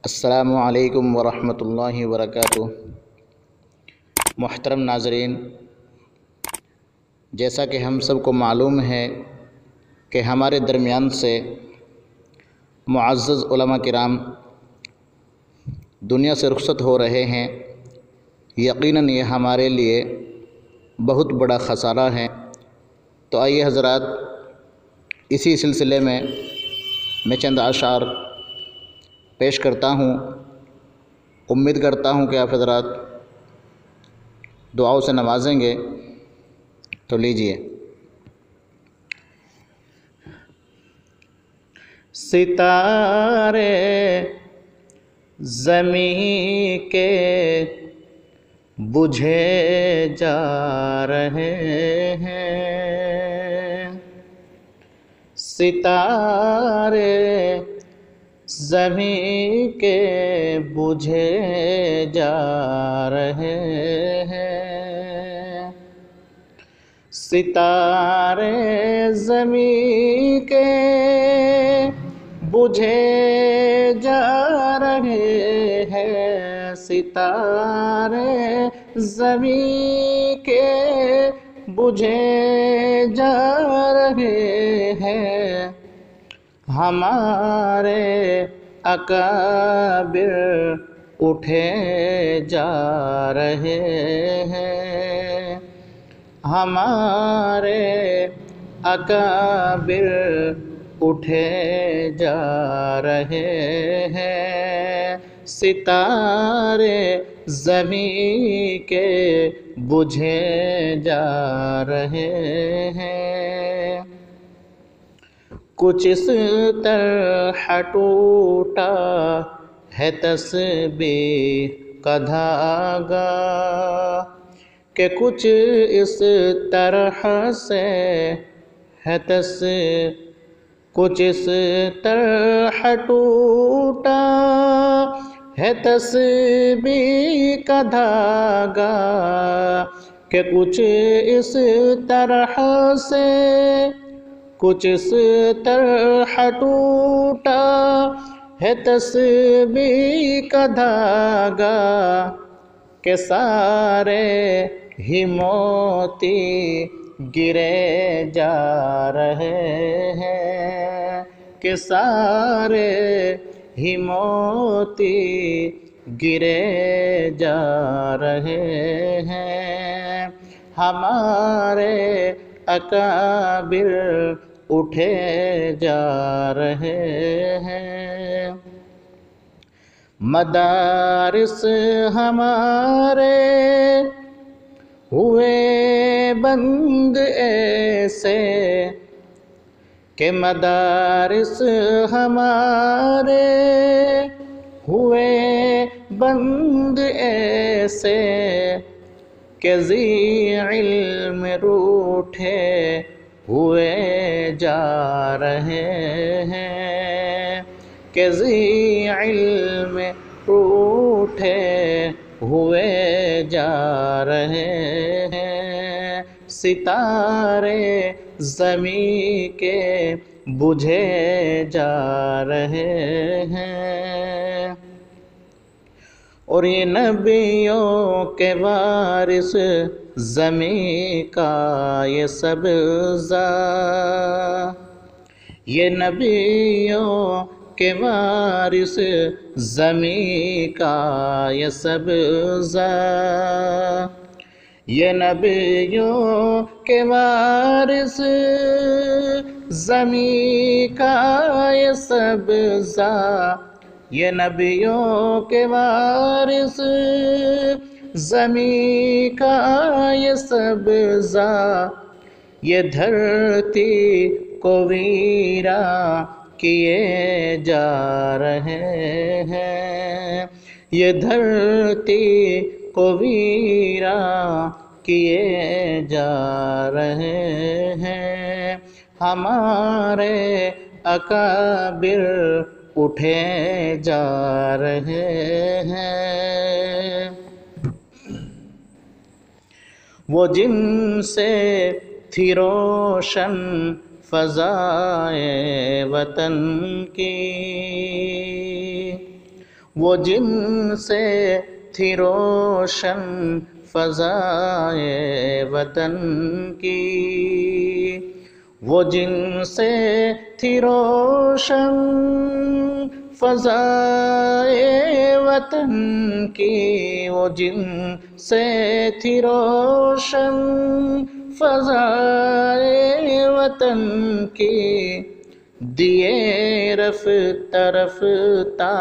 السلام علیکم ورحمۃ اللہ وبرکاتہ۔ محترم ناظرین، جیسا کہ ہم سب کو معلوم ہے کہ ہمارے درمیان سے معزز علماء کرام دنیا سے رخصت ہو رہے ہیں، یقیناً یہ ہمارے لیے بہت بڑا خسارہ ہے۔ تو آئیے حضرات، اسی سلسلے میں چند اشعار پیش کرتا ہوں۔ امید کرتا ہوں کہ آپ حضرات دعاؤں سے نوازیں گے، تو لیجئے۔ ستارے زمین کے بجھے جا رہے ہیں، ستارے زمین کے بجھے جا رہے ہیں، ستارے زمین کے بجھے جا رہے ہیں، ستارے زمین کے بجھے جا رہے ہیں، ہمارے اکابر اٹھے جا رہے ہیں، ہمارے اکابر اٹھے جا رہے ہیں، ستارے زمین کے بجھے جا رہے ہیں۔ کچھ اس طرح ٹوٹا ہے تسبیح کا دھاگا کہ کچھ اس طرح سے ہے کچھ اس طرح ٹوٹا ہے تسبیح کا دھاگا کہ کچھ اس طرح سے کچھ اس طرح ٹوٹا ہے تسبیح کا دھاگا کہ سارے ہی موتی گرے جا رہے ہیں، کہ سارے ہی موتی گرے جا رہے ہیں، ہمارے اکابر اٹھے جا رہے ہیں، مدارس ہمارے ہوئے بند ایسے کہ مدارس ہمارے ہوئے بند ایسے کہ ذی علم روٹھے ہوئے جا رہے ہیں، کہ ذی علم روٹھے ہوئے جا رہے ہیں، ستارے زمین کے بجھے جا رہے ہیں، اور یہ نبیوں کے وارث زمین کا یہ سبزہ، یہ نبیوں کے وارث زمین کا یہ سبزہ، یہ نبیوں کے وارث زمین کا یہ سبزہ، یہ نبیوں کے وارث زمین کا یہ سبزہ، یہ دھرتی کو ویراں کیے جا رہے ہیں، یہ دھرتی کو ویراں کیے جا رہے ہیں، ہمارے اکابر اٹھے جا رہے ہیں، وہ جن سے تھی روشن فضائے وطن کی، وہ جن سے تھی روشن فضائے وطن کی، وہ جن سے تھی روشن فضائے وطن کی، وہ جن سے تھی روشن فضائے وطن کی، دیے رفتہ رفتہ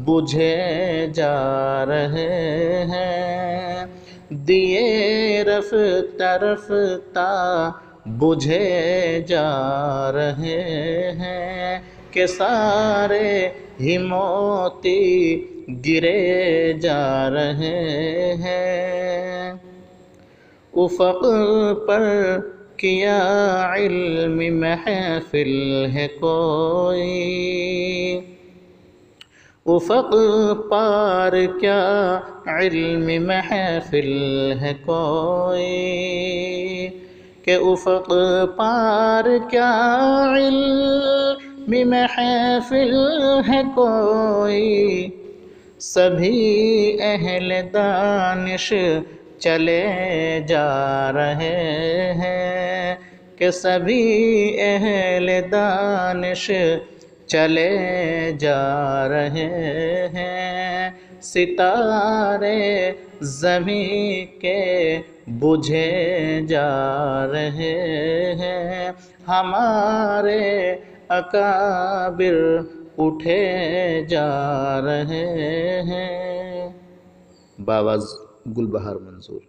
بجھے جا رہے ہیں، دیے رفتہ رفتہ بجھے جا رہے ہیں، کہ سارے ہی موتی گرے جا رہے ہیں۔ افق پر کیا علم محفل ہے کوئی، افق پار کیا علم محفل ہے کوئی، کہ افق پار کیا علم محفل ہے کوئی، سبھی اہل دانش چلے جا رہے ہیں، کہ سبھی اہل دانش چلے جا رہے ہیں، ستارے زمین کے بجھے جا رہے ہیں، ہمارے اکابر اٹھے جا رہے ہیں۔ باواز گل بہار منظور۔